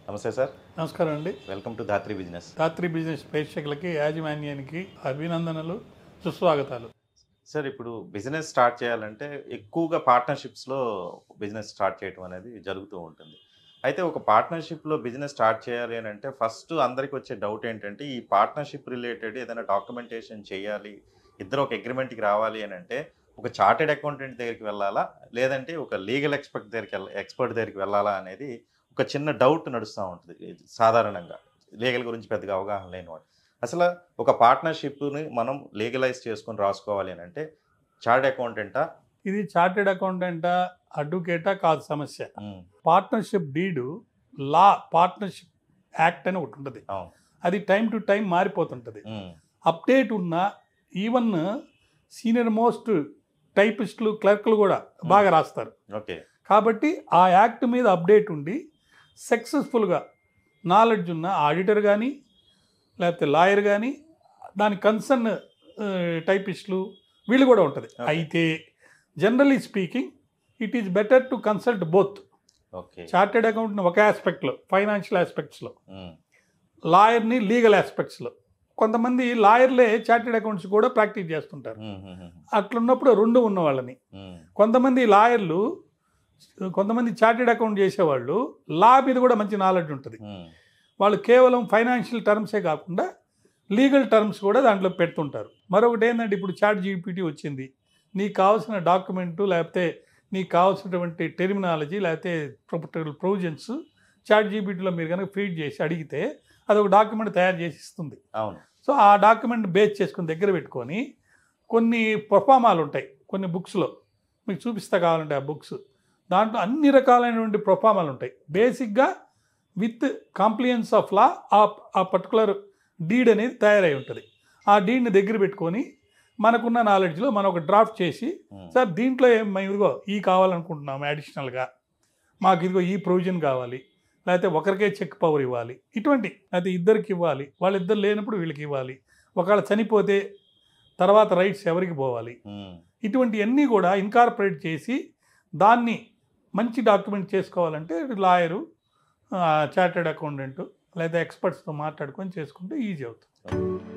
నమస్తే సార్. నమస్కారం అండి. Welcome to Dhatri business. Dhatri business ప్రేక్షకులకి, యాజమాన్యానికి అభినందనలు, సుస్వాగతాలు. సార్, ఇప్పుడు బిజినెస్ స్టార్ట్ చేయాలంటే ఎక్కువగా పార్ట్నర్షిప్స్లో బిజినెస్ స్టార్ట్ చేయడం అనేది జరుగుతూ ఉంటుంది. అయితే ఒక పార్ట్నర్షిప్లో బిజినెస్ స్టార్ట్ చేయాలి అని అంటే ఫస్ట్ అందరికి వచ్చే డౌట్ ఏంటంటే ఈ పార్ట్నర్షిప్ రిలేటెడ్ ఏదైనా డాక్యుమెంటేషన్ చేయాలి, ఇద్దరు ఒక అగ్రిమెంట్కి రావాలి అని అంటే ఒక చార్టెడ్ అకౌంటెంట్ దగ్గరికి వెళ్ళాలా, లేదంటే ఒక లీగల్ ఎక్స్పర్ట్ దగ్గరికి వెళ్ళాలా అనేది ఒక చిన్న డౌట్ నడుస్తూ ఉంటుంది సాధారణంగా, లీగల్ గురించి పెద్దగా అవగాహన లేని వాడు. అసలు ఒక పార్ట్నర్షిప్ని మనం లీగలైజ్ చేసుకొని రాసుకోవాలి అని అంటే చార్టెడ్ అకౌంటెంటా? ఇది చార్టెడ్ అకౌంటెంటా, అడ్వకేటా కాదు సమస్య. పార్ట్నర్షిప్ డీడు పార్ట్నర్షిప్ యాక్ట్ అని ఒకటి ఉంటుంది. అవును. అది టైం టు టైం మారిపోతుంటుంది. అప్డేట్ ఉన్న ఈవెన్ సీనియర్ మోస్ట్ టైపిస్టులు, క్లర్క్లు కూడా బాగా రాస్తారు. ఓకే. కాబట్టి ఆ యాక్ట్ మీద అప్డేట్ ఉండి సక్సెస్ఫుల్గా నాలెడ్జ్ ఉన్న ఆడిటర్ కానీ, లేకపోతే లాయర్ కానీ, దాని కన్సర్న్ టైపిస్టులు వీళ్ళు కూడా ఉంటుంది. అయితే generally speaking it is better to consult both. Okay. Chartered అకౌంట్ని ఒక ఆస్పెక్ట్లో, ఫైనాన్షియల్ ఆస్పెక్ట్స్లో, లాయర్ని లీగల్ ఆస్పెక్ట్స్లో. కొంతమంది లాయర్లే చార్టెడ్ అకౌంట్స్ కూడా ప్రాక్టీస్ చేస్తుంటారు. అట్లున్నప్పుడు రెండు ఉన్న వాళ్ళని, కొంతమంది లాయర్లు, కొంతమంది చార్టెడ్ అకౌంట్ చేసేవాళ్ళు లా మీద కూడా మంచి నాలెడ్జ్ ఉంటుంది. వాళ్ళు కేవలం ఫైనాన్షియల్ టర్మ్సే కాకుండా లీగల్ టర్మ్స్ కూడా దాంట్లో పెడుతుంటారు. మరొకటి ఏంటంటే, ఇప్పుడు చాట్ జీపీటీ వచ్చింది. నీకు కావాల్సిన డాక్యుమెంటు, లేకపోతే నీకు కావాల్సినటువంటి టెర్మినాలజీ, లేకపోతే ప్రొవిజన్స్ చాట్ జీపీటీలో మీరు కనుక ఫీడ్ చేసి అడిగితే అది ఒక డాక్యుమెంట్ తయారు చేసి ఇస్తుంది. అవును. సో ఆ డాక్యుమెంట్ బేస్ చేసుకుని దగ్గర పెట్టుకొని కొన్ని ప్రొఫామాలు ఉంటాయి కొన్ని బుక్స్లో, మీకు చూపిస్తా కావాలంటే ఆ బుక్స్, దాంట్లో అన్ని రకాలైనటువంటి ప్రొఫామాలు ఉంటాయి. బేసిక్గా విత్ కాంప్లియన్స్ ఆఫ్ లా ఆ పర్టికులర్ డీడ్ అనేది తయారై ఉంటుంది. ఆ డీడ్ని దగ్గర పెట్టుకొని మనకున్న నాలెడ్జ్లో మనం ఒక డ్రాఫ్ట్ చేసి, సార్ దీంట్లో మేము ఇదిగో ఈ కావాలనుకుంటున్నాము అడిషనల్గా, మాకు ఇదిగో ఈ ప్రొవిజన్ కావాలి, లేకపోతే ఒకరికే చెక్ పవర్ ఇవ్వాలి, ఇటువంటి, లేకపోతే ఇద్దరికి ఇవ్వాలి, వాళ్ళిద్దరు లేనప్పుడు వీళ్ళకి ఇవ్వాలి, ఒకవేళ చనిపోతే తర్వాత రైట్స్ ఎవరికి పోవాలి, ఇటువంటివన్నీ కూడా ఇన్కార్పొరేట్ చేసి దాన్ని మంచి డాక్యుమెంట్ చేసుకోవాలంటే లాయరు, చార్టెడ్ అకౌంటెంట్ లేదా ఎక్స్పర్ట్స్తో మాట్లాడుకొని చేసుకుంటే ఈజీ అవుతుంది.